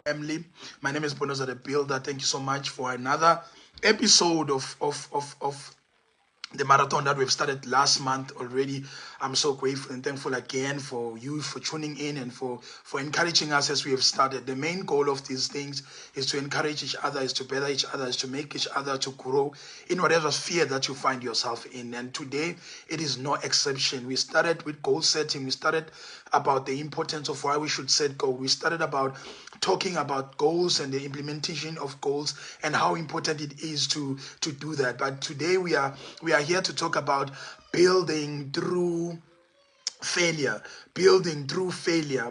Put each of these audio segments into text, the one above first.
Family. My name is Bonoza the Builder. Thank you so much for another episode of the marathon that we've started last month already. I'm so grateful and thankful again for you for tuning in and for encouraging us as we have started. The main goal of these things is to encourage each other, is to better each other, is to make each other to grow in whatever sphere that you find yourself in. And today it is no exception. We started with goal setting. We started about the importance of why we should set goals. We started about talking about goals and the implementation of goals and how important it is to do that. But today we are here to talk about building through failure, building through failure.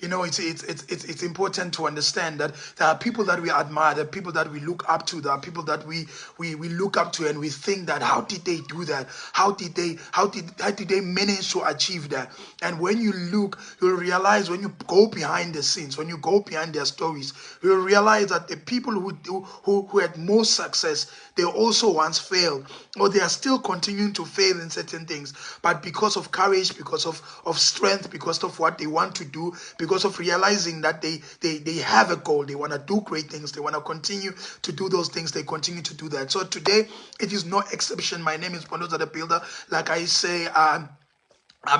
It's important to understand that there are people that we admire, there are people that we look up to, there are people that we look up to, and we think that how did they do that, how did they manage to achieve that? And when you look, you'll realize, when you go behind the scenes, when you go behind their stories, you'll realize that the people who had most success, they also once failed, or they are still continuing to fail in certain things, but because of courage, because of strength, because of what they want to do, because of realizing that they have a goal, they want to do great things, they want to continue to do those things, they continue to do that. So today it is no exception. My name is Bonoza the Builder. Like I say, I'm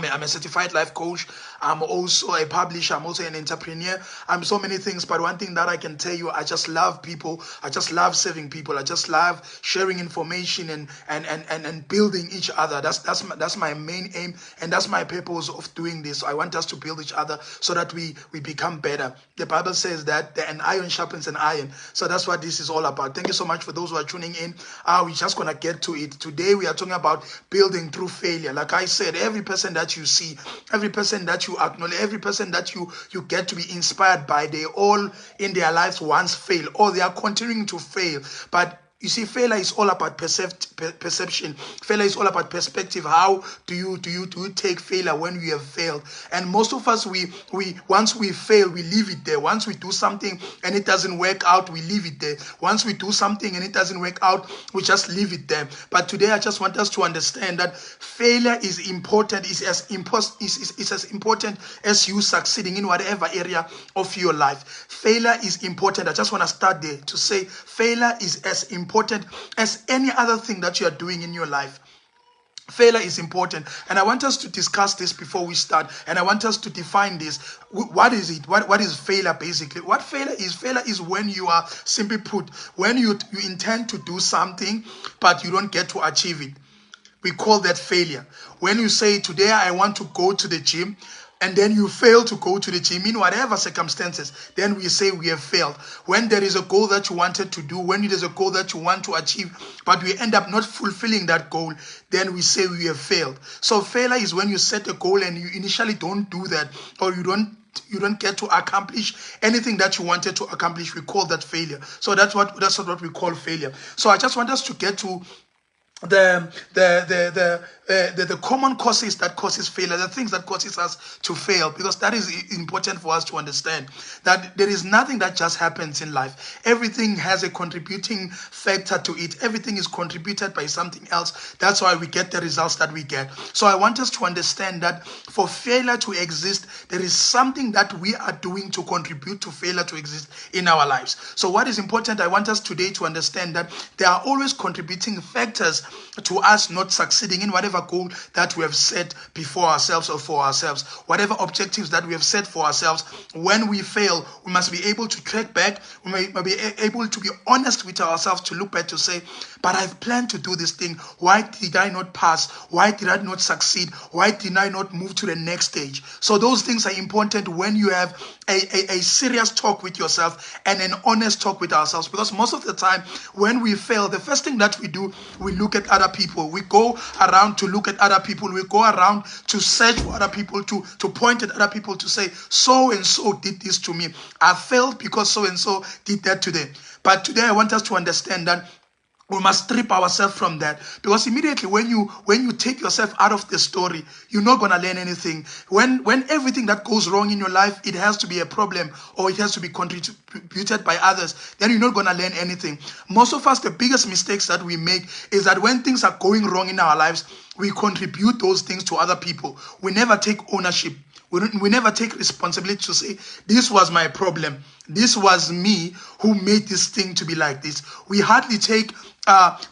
a certified life coach. I'm also a publisher. I'm also an entrepreneur. I'm so many things, but one thing that I can tell you, I just love people. I just love serving people. I just love sharing information and building each other. That's my main aim, and that's my purpose of doing this. I want us to build each other so that we become better. The Bible says that an iron sharpens an iron. So that's what this is all about. Thank you so much for those who are tuning in. We're just gonna get to it. Today we are talking about building through failure. Like I said, every person that you see, every person that you acknowledge, every person that you get to be inspired by, they all in their lives once fail, or they are continuing to fail. But you see, failure is all about perception. Failure is all about perspective. How do you take failure when you have failed? And most of us, we once we fail, we leave it there. Once we do something and it doesn't work out, we leave it there. Once we do something and it doesn't work out, we just leave it there. But today, I just want us to understand that failure is important. Is as important as you succeeding in whatever area of your life. Failure is important. I just want to start there to say failure is as important as any other thing that you are doing in your life. Failure is important, and I want us to discuss this before we start, and I want us to define this. What is it? What is failure basically? What failure is when you are, simply put, when you intend to do something but you don't get to achieve it. We call that failure. When you say, today I want to go to the gym, and then you fail to go to the gym in whatever circumstances, then we say we have failed. When there is a goal that you wanted to do, when there's a goal that you want to achieve, but we end up not fulfilling that goal, then we say we have failed. So failure is when you set a goal and you initially don't do that, or you don't get to accomplish anything that you wanted to accomplish. We call that failure. So that's what we call failure. So I just want us to get to the common causes that causes failure, the things that causes us to fail, because that is important for us to understand that there is nothing that just happens in life. Everything has a contributing factor to it. Everything is contributed by something else. That's why we get the results that we get. So I want us to understand that for failure to exist, there is something that we are doing to contribute to failure to exist in our lives. So what is important, I want us today to understand that there are always contributing factors to us not succeeding in whatever goal that we have set before ourselves or for ourselves, whatever objectives that we have set for ourselves. When we fail, we must be able to track back. We may be able to be honest with ourselves, to look back to say, but I've planned to do this thing. Why did I not pass? Why did I not succeed? Why did I not move to the next stage? So those things are important when you have a serious talk with yourself and an honest talk with ourselves, because most of the time when we fail, the first thing that we do, we look at other people. We go around to look at other people. We go around to search for other people, to point at other people, to say, so and so did this to me. I failed because so and so did that to them. But today I want us to understand that we must strip ourselves from that, because immediately when you take yourself out of the story, you're not going to learn anything. When everything that goes wrong in your life, it has to be a problem, or it has to be contributed by others, then you're not going to learn anything. Most of us, the biggest mistakes that we make is that when things are going wrong in our lives, we contribute those things to other people. We never take ownership. We never take responsibility to say, this was my problem. This was me who made this thing to be like this. We hardly take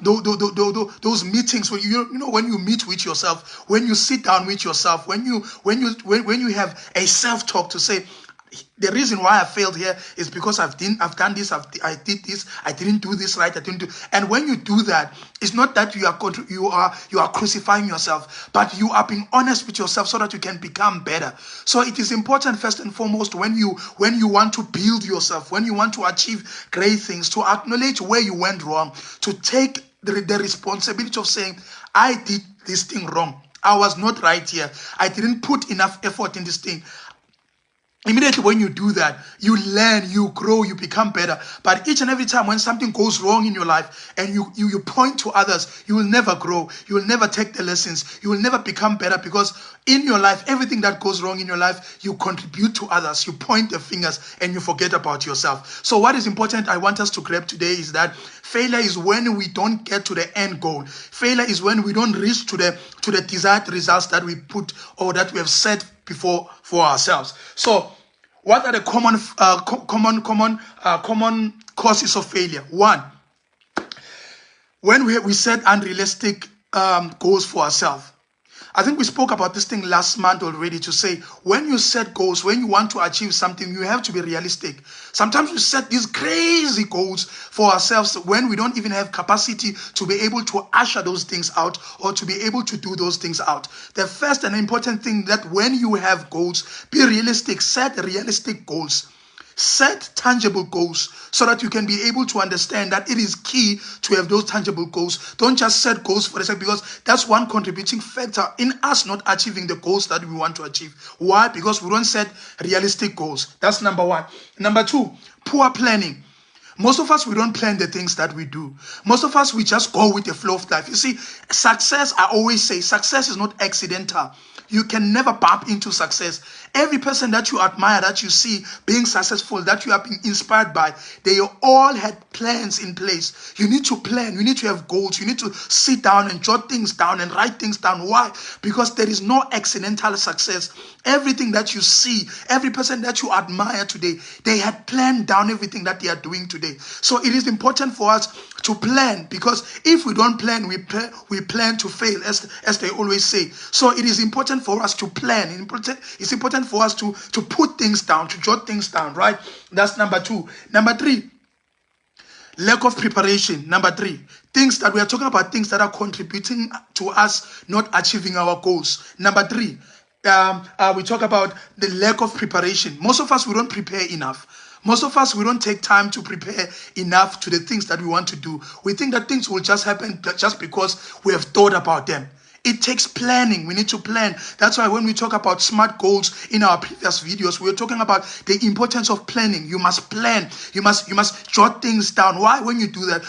those meetings where you know, when you meet with yourself, when you sit down with yourself, when you have a self-talk to say, the reason why I failed here is because I've done this, I did this, I didn't do this right, I didn't do. And when you do that, it's not that you are crucifying yourself, but you are being honest with yourself so that you can become better. So it is important, first and foremost, when you want to build yourself, when you want to achieve great things, to acknowledge where you went wrong, to take the responsibility of saying, I did this thing wrong. I was not right here. I didn't put enough effort in this thing. Immediately when you do that, you learn, you grow, you become better. But each and every time when something goes wrong in your life and you point to others, you will never grow. You will never take the lessons. You will never become better, because in your life, everything that goes wrong in your life, you contribute to others. You point the fingers and you forget about yourself. So what is important, I want us to grab today, is that failure is when we don't get to the end goal. Failure is when we don't reach to the desired results that we put or that we have set before for ourselves. So what are the common causes of failure? One, when we set unrealistic goals for ourselves. I think we spoke about this thing last month already, to say, when you set goals, when you want to achieve something, you have to be realistic. Sometimes we set these crazy goals for ourselves when we don't even have capacity to be able to usher those things out or to be able to do those things out. The first and important thing, that when you have goals, be realistic, set realistic goals. Set tangible goals so that you can be able to understand that it is key to have those tangible goals. Don't just set goals for the sake, because that's one contributing factor in us not achieving the goals that we want to achieve. Why? Because we don't set realistic goals. That's number one. Number two, poor planning. Most of us, we don't plan the things that we do. Most of us, we just go with the flow of life. You see, success, I always say, success is not accidental. You can never bump into success. Every person that you admire, that you see being successful, that you are being inspired by, they all had plans in place. You need to plan. You need to have goals. You need to sit down and jot things down and write things down. Why? Because there is no accidental success. Everything that you see, every person that you admire today, they had planned down everything that they are doing today. So it is important for us to plan, because if we don't plan, we plan to fail, as they always say. So it is important for us to plan. It's important for us to put things down, to jot things down, right? That's number two. Number three, lack of preparation. Number three, things that we are talking about, things that are contributing to us not achieving our goals. Number three, we talk about the lack of preparation. Most of us, we don't prepare enough. Most of us, we don't take time to prepare enough to the things that we want to do. We think that things will just happen just because we have thought about them. It takes planning. We need to plan. That's why when we talk about SMART goals in our previous videos, we were talking about the importance of planning. You must plan. You must jot things down. Why? When you do that,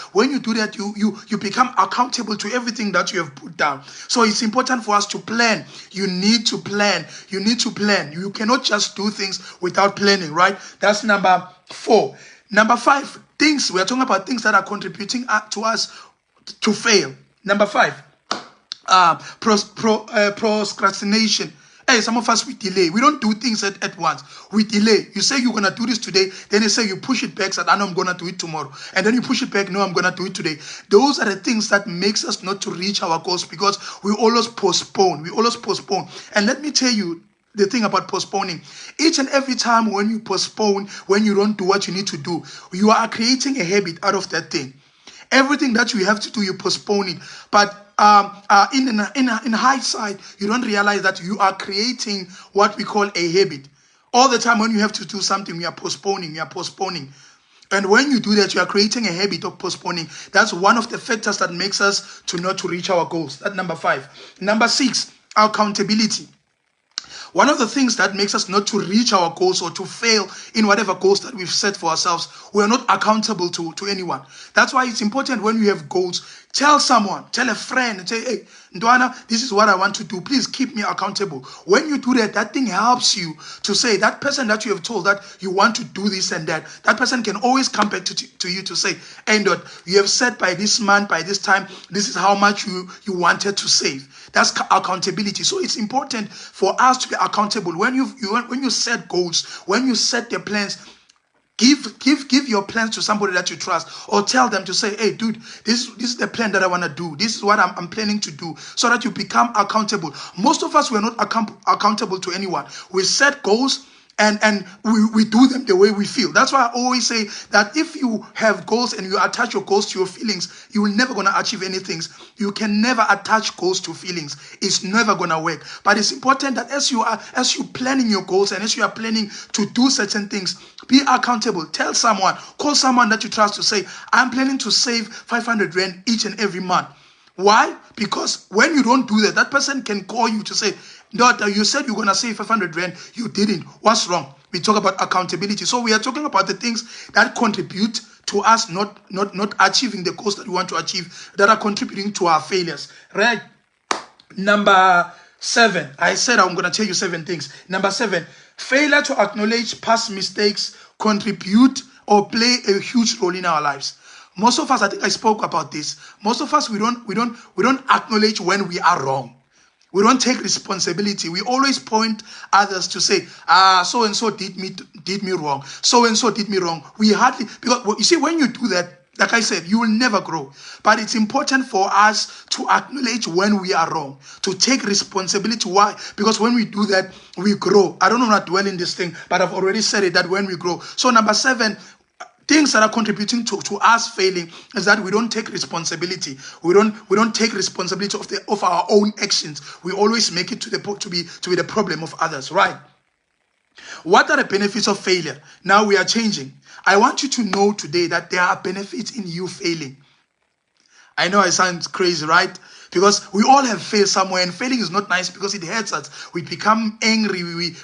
you become accountable to everything that you have put down. So it's important for us to plan. You need to plan. You need to plan. You cannot just do things without planning, right? That's number four. Number five, things. We are talking about things that are contributing to us to fail. Number five. Procrastination. Hey, some of us, we delay. We don't do things at once. We delay. You say you're going to do this today. Then you say you push it back. Say, I know I'm going to do it tomorrow. And then you push it back. No, I'm going to do it today. Those are the things that makes us not to reach our goals, because we always postpone. We always postpone. And let me tell you the thing about postponing. Each and every time when you postpone, when you don't do what you need to do, you are creating a habit out of that thing. Everything that you have to do, you postpone it. But in hindsight, you don't realize that you are creating what we call a habit. All the time when you have to do something, you are postponing, And when you do that, you are creating a habit of postponing. That's one of the factors that makes us to not to reach our goals. That's number five. Number six, accountability. One of the things that makes us not to reach our goals or to fail in whatever goals that we've set for ourselves, we are not accountable to anyone. That's why it's important when you have goals, Tell someone, tell a friend, and say, hey, Ndwana, this is what I want to do. Please keep me accountable. When you do that, that thing helps you to say, that person that you have told that you want to do this and that, that person can always come back to you to say, hey, Ndot, you have said by this month, by this time, this is how much you wanted to save. That's accountability. So it's important for us to be accountable. When you set goals, when you set the plans, Give your plans to somebody that you trust, or tell them to say, hey, dude, this is the plan that I want to do. This is what I'm planning to do, so that you become accountable. Most of us, we're not accountable to anyone. We set goals and we do them the way we feel. That's why I always say that if you have goals and you attach your goals to your feelings, you will never going to achieve anything. You can never attach goals to feelings. It's never going to work. But it's important that as you planning your goals and as you are planning to do certain things, be accountable. Tell someone, call someone that you trust to say, I'm planning to save 500 Rand each and every month. Why? Because when you don't do that, that person can call you to say, Daughter, you said you're going to save 500 Rand. You didn't. What's wrong? We talk about accountability. So we are talking about the things that contribute to us not achieving the goals that we want to achieve, that are contributing to our failures. Right? Number 7. I said I'm going to tell you 7 things. Number 7, failure to acknowledge past mistakes contribute or play a huge role in our lives. Most of us, I think I spoke about this. Most of us, we don't acknowledge when we are wrong. We don't take responsibility. We always point others to say, so and so did me wrong. So and so did me wrong. We hardly, because you see, when you do that, like I said, you will never grow. But it's important for us to acknowledge when we are wrong, to take responsibility. Why? Because when we do that, we grow. I don't want to dwell in this thing, but I've already said it, that when we grow. So number 7, things that are contributing to us failing is that we don't take responsibility. We don't take responsibility of our own actions. We always make it to be the problem of others, right? What are the benefits of failure? Now we are changing. I want you to know today that there are benefits in you failing. I know I sound crazy, right? Because we all have failed somewhere, and failing is not nice because it hurts us. We become angry. We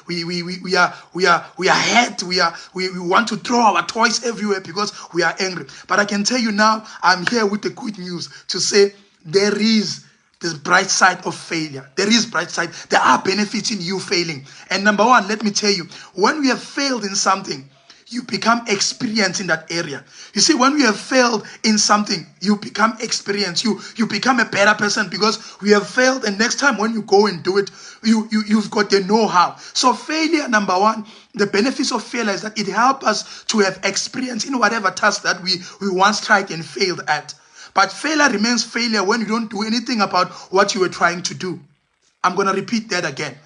are hurt. We want to throw our toys everywhere because we are angry. But I can tell you now, I'm here with the good news to say there is this bright side of failure. There is bright side. There are benefits in you failing. And number 1, let me tell you, when we have failed in something, you become experienced in that area. You see, when we have failed in something, you become experienced. You become a better person because we have failed, and next time when you go and do it, you've got the know-how. So failure, number 1, the benefits of failure is that it helps us to have experience in whatever task that we once tried and failed at. But failure remains failure when you don't do anything about what you were trying to do. I'm going to repeat that again.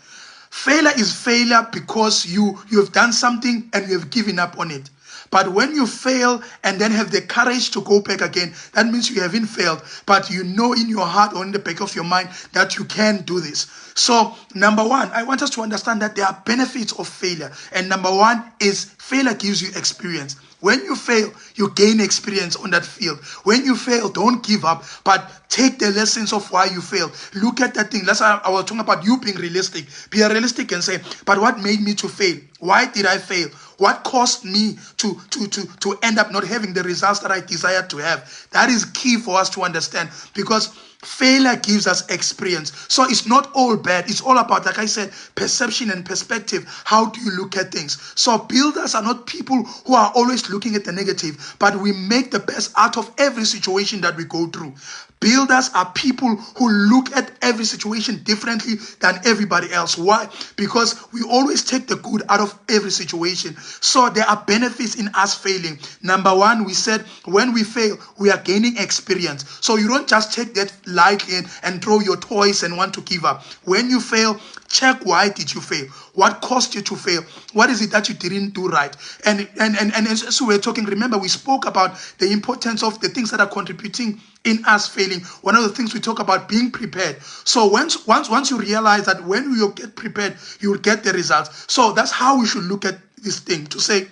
Failure is failure because you have done something and you have given up on it. But when you fail and then have the courage to go back again, that means you haven't failed, but you know in your heart or in the back of your mind that you can do this. So number 1, I want us to understand that there are benefits of failure. And number 1 is failure gives you experience. When you fail, you gain experience on that field. When you fail, don't give up, but take the lessons of why you failed. Look at that thing. That's why I was talking about you being realistic. Be realistic and say, but what made me to fail? Why did I fail? What caused me to end up not having the results that I desired to have? That is key for us to understand, because failure gives us experience. So it's not all bad. It's all about, like I said, perception and perspective. How do you look at things? So builders are not people who are always looking at the negative, but we make the best out of every situation that we go through. Builders are people who look at every situation differently than everybody else. Why? Because we always take the good out of every situation. So there are benefits in us failing. Number 1, we said when we fail, we are gaining experience. So you don't just take that lightly and throw your toys and want to give up. When you fail, check why did you fail? What caused you to fail? What is it that you didn't do right? And as we were talking, remember we spoke about the importance of the things that are contributing in us failing. One of the things we talk about being prepared. So once you realize that when you get prepared, you will get the results. So that's how we should look at this thing, to say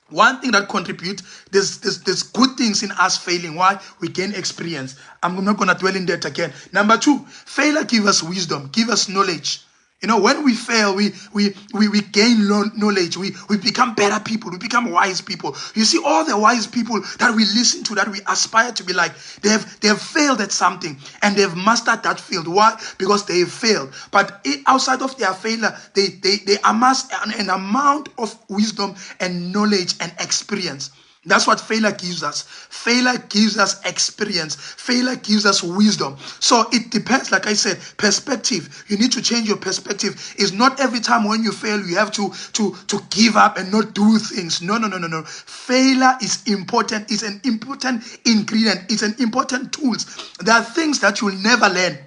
one thing that contributes, there's good things in us failing. Why? We gain experience. I'm not going to dwell in that again. Number 2, failure gives us wisdom, give us knowledge. You know, when we fail, we gain knowledge. We become better people. We become wise people. You see, all the wise people that we listen to, that we aspire to be like, they've failed at something and they've mastered that field. Why? Because they failed. But outside of their failure, they amass an amount of wisdom and knowledge and experience. That's what failure gives us. Failure gives us experience. Failure gives us wisdom. So it depends, like I said, perspective. You need to change your perspective. It's not every time when you fail, you have to give up and not do things. No. Failure is important. It's an important ingredient. It's an important tool. There are things that you'll never learn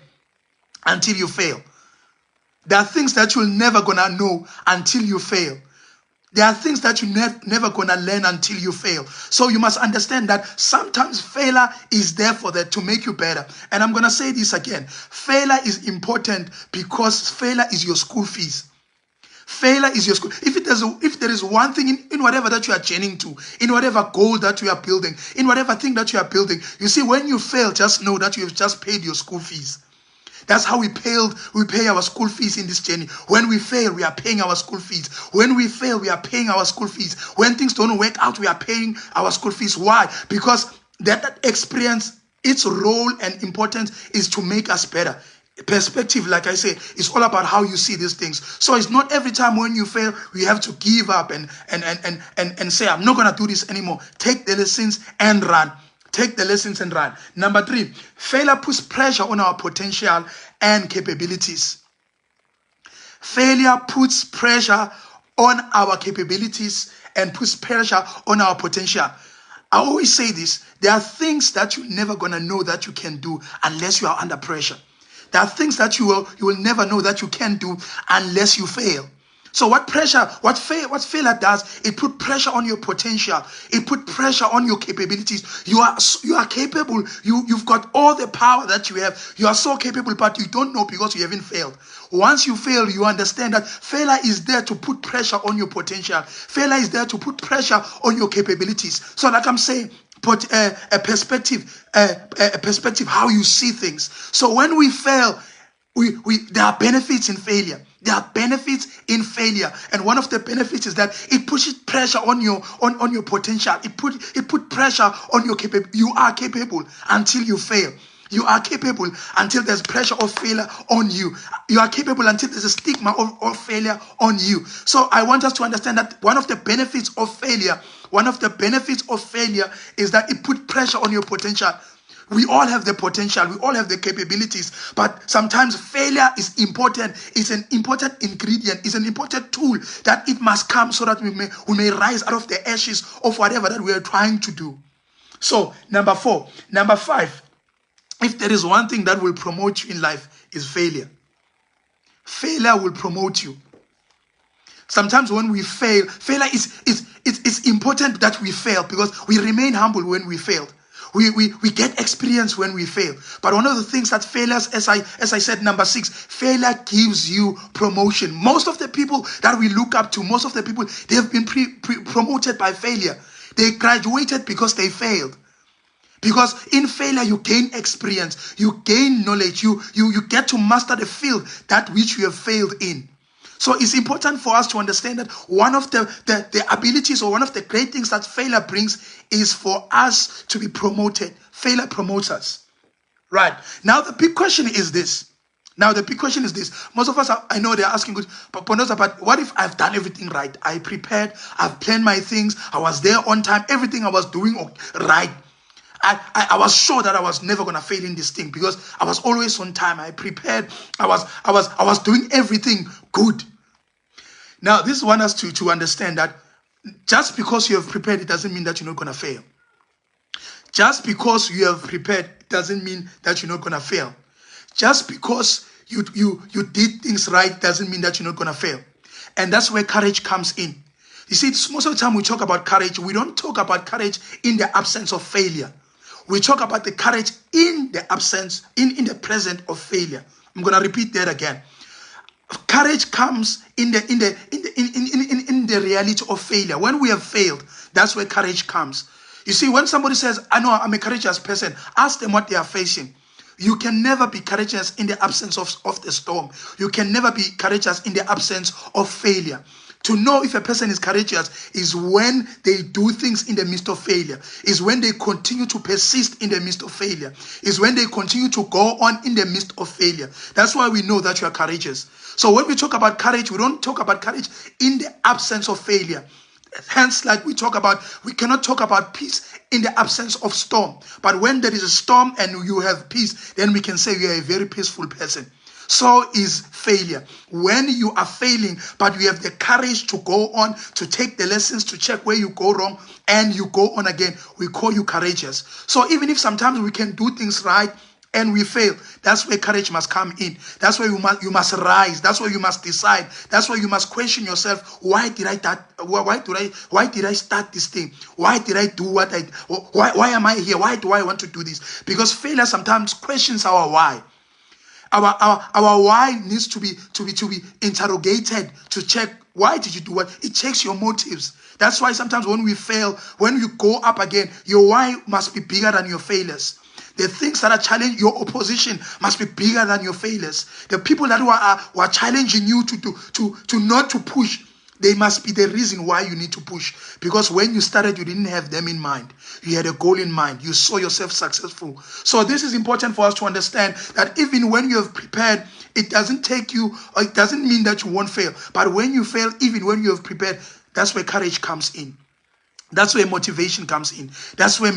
until you fail. There are things that you'll never gonna know until you fail. There are things that you're never going to learn until you fail. So you must understand that sometimes failure is there for that to make you better. And I'm going to say this again. Failure is important because failure is your school fees. Failure is your school. If there is one thing in whatever that you are journeying to, in whatever goal that you are building, in whatever thing that you are building, you see, when you fail, just know that you have just paid your school fees. That's how we pay our school fees in this journey. When we fail, we are paying our school fees. When we fail, we are paying our school fees. When things don't work out, we are paying our school fees. Why? Because that experience, its role and importance is to make us better. Perspective, like I say, is all about how you see these things. So it's not every time when you fail, we have to give up and say, I'm not going to do this anymore. Take the lessons and run. Take the lessons and run. Number 3, failure puts pressure on our potential and capabilities. Failure puts pressure on our capabilities and puts pressure on our potential. I always say this. There are things that you're never going to know that you can do unless you are under pressure. There are things that you will never know that you can do unless you fail. So what failure does, it put pressure on your potential. It put pressure on your capabilities. You are capable. You've got all the power that you have. You are so capable, but you don't know because you haven't failed. Once you fail, you understand that failure is there to put pressure on your potential. Failure is there to put pressure on your capabilities. So like I'm saying, put a perspective, how you see things. So when we fail, there are benefits in failure. There are benefits in failure, and one of the benefits is that it pushes pressure on your potential. It put pressure on your capability. You are capable until you fail. You are capable until there's pressure of failure on you. You are capable until there's a stigma of failure on you. So I want us to understand that one of the benefits of failure is that it puts pressure on your potential. We all have the potential. We all have the capabilities. But sometimes failure is important. It's an important ingredient. It's an important tool that it must come so that we may rise out of the ashes of whatever that we are trying to do. So, number 5, if there is one thing that will promote you in life, is failure. Failure will promote you. Sometimes when we fail, failure it's important that we fail because we remain humble when we failed. We get experience when we fail. But one of the things that failures, as I said, number 6, failure gives you promotion. Most of the people that we look up to, most of the people, they have been promoted by failure. They graduated because they failed. Because in failure, you gain experience, you gain knowledge, you get to master the field that which you have failed in. So it's important for us to understand that one of the abilities or one of the great things that failure brings is for us to be promoted. Failure promotes us. Right. Now the big question is this. Most of us, I know they're asking, but what if I've done everything right? I prepared, I've planned my things, I was there on time, everything I was doing right. I was sure that I was never going to fail in this thing because I was always on time. I prepared. I was doing everything good. Now, this wants us to understand that just because you have prepared, it doesn't mean that you're not going to fail. Just because you have prepared, it doesn't mean that you're not going to fail. Just because you did things right doesn't mean that you're not going to fail. And that's where courage comes in. You see, most of the time we talk about courage, we don't talk about courage in the absence of failure. We talk about the courage in the absence, in the present of failure. I'm going to repeat that again. Courage comes in the reality of failure. When we have failed, that's where courage comes. You see, when somebody says, I know I'm a courageous person, ask them what they are facing. You can never be courageous in the absence of the storm. You can never be courageous in the absence of failure. To know if a person is courageous is when they do things in the midst of failure, is when they continue to persist in the midst of failure, is when they continue to go on in the midst of failure. That's why we know that you are courageous. So when we talk about courage, we don't talk about courage in the absence of failure. Hence, like we cannot talk about peace in the absence of storm. But when there is a storm and you have peace, then we can say you are a very peaceful person. So is failure. When you are failing, but you have the courage to go on, to take the lessons, to check where you go wrong, and you go on again, we call you courageous. So even if sometimes we can do things right and we fail, that's where courage must come in. That's where you must rise. That's where you must decide. That's where you must question yourself. Why did I start this thing? Why did I do what I? Why am I here? Why do I want to do this? Because failure sometimes questions our why. Our why needs to be interrogated, to check why did you do what. It checks your motives. That's why sometimes when we fail, when you go up again, your why must be bigger than your failures. The things that are challenging your opposition must be bigger than your failures. The people that are challenging you to not to push, they must be the reason why you need to push. Because when you started, you didn't have them in mind. You had a goal in mind. You saw yourself successful. So this is important for us to understand that even when you have prepared, it doesn't mean that you won't fail. But when you fail, even when you have prepared, that's where courage comes in. That's where motivation comes in. That's where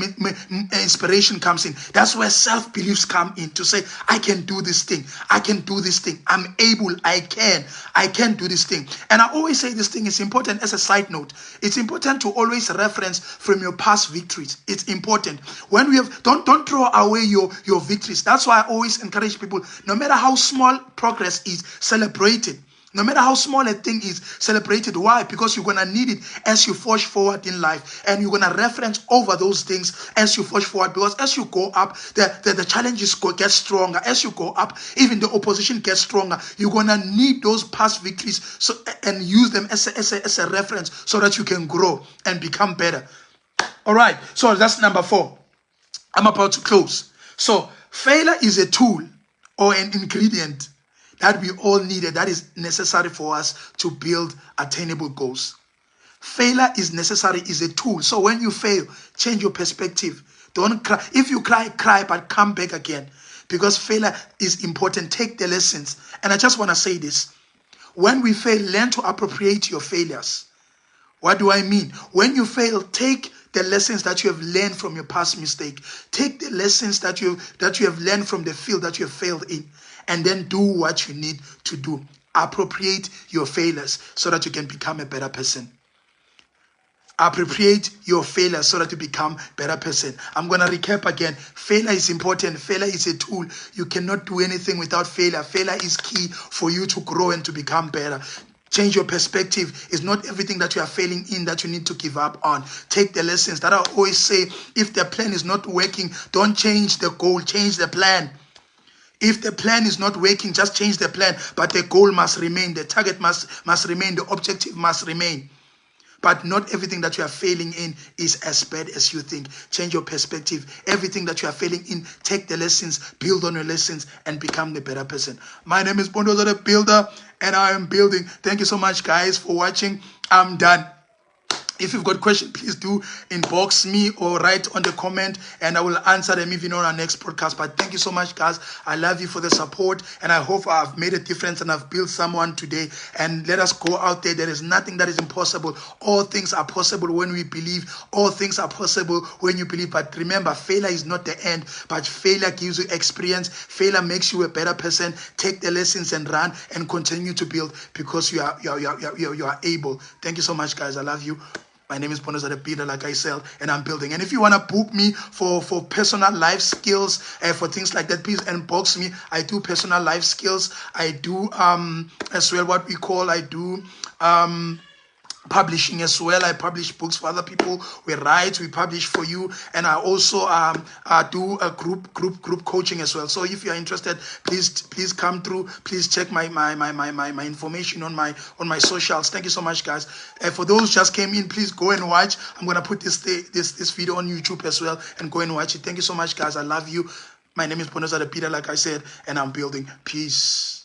inspiration comes in. That's where self-beliefs come in, to say, I can do this thing. I can do this thing. I'm able. I can do this thing. And I always say this thing is important. As a side note, it's important to always reference from your past victories. It's important. When we have, don't throw away your victories. That's why I always encourage people, no matter how small progress is, celebrate it. No matter how small a thing is, celebrated. Why? Because you're going to need it as you forge forward in life. And you're going to reference over those things as you forge forward. Because as you go up, the challenges get stronger. As you go up, even the opposition gets stronger. You're going to need those past victories and use them as a reference so that you can grow and become better. All right. So that's number 4. I'm about to close. So failure is a tool or an ingredient that we all needed, that is necessary for us to build attainable goals. Failure is necessary, is a tool. So when you fail, change your perspective. Don't cry. If you cry, but come back again. Because failure is important. Take the lessons. And I just want to say this. When we fail, learn to appropriate your failures. What do I mean? When you fail, take the lessons that you have learned from your past mistake. Take the lessons that you have learned from the field that you have failed in. And then do what you need to do. Appropriate your failures so that you can become a better person. Appropriate your failures so that you become a better person. I'm going to recap again. Failure is important. Failure is a tool. You cannot do anything without failure. Failure is key for you to grow and to become better. Change your perspective. It's not everything that you are failing in that you need to give up on. Take the lessons. That I always say, if the plan is not working, don't change the goal. Change the plan. If the plan is not working, just change the plan. But the goal must remain. The target must remain. The objective must remain. But not everything that you are failing in is as bad as you think. Change your perspective. Everything that you are failing in, take the lessons, build on your lessons, and become the better person. My name is Bondoza the Builder, and I am building. Thank you so much, guys, for watching. I'm done. If you've got questions, please do inbox me or write on the comment, and I will answer them even on our next podcast. But thank you so much, guys. I love you for the support, and I hope I've made a difference and I've built someone today. And let us go out there. There is nothing that is impossible. All things are possible when we believe. All things are possible when you believe. But remember, failure is not the end, but failure gives you experience. Failure makes you a better person. Take the lessons and run and continue to build, because you are able. Thank you so much, guys. I love you. My name is Bondoza the Builder, like I said, and I'm building. And if you want to book me for personal life skills, for things like that, please inbox me. I do personal life skills. I do as well what we call, publishing as well. I publish books for other people. We write, we publish for you, and I also do a group coaching as well. So if you are interested, please come through. Please check my information on my socials. Thank you so much, guys. For those who just came in, please go and watch. I'm gonna put this video on YouTube as well, and go and watch it. Thank you so much, guys. I love you. My name is Ponosada Peter, like I said, and I'm building peace.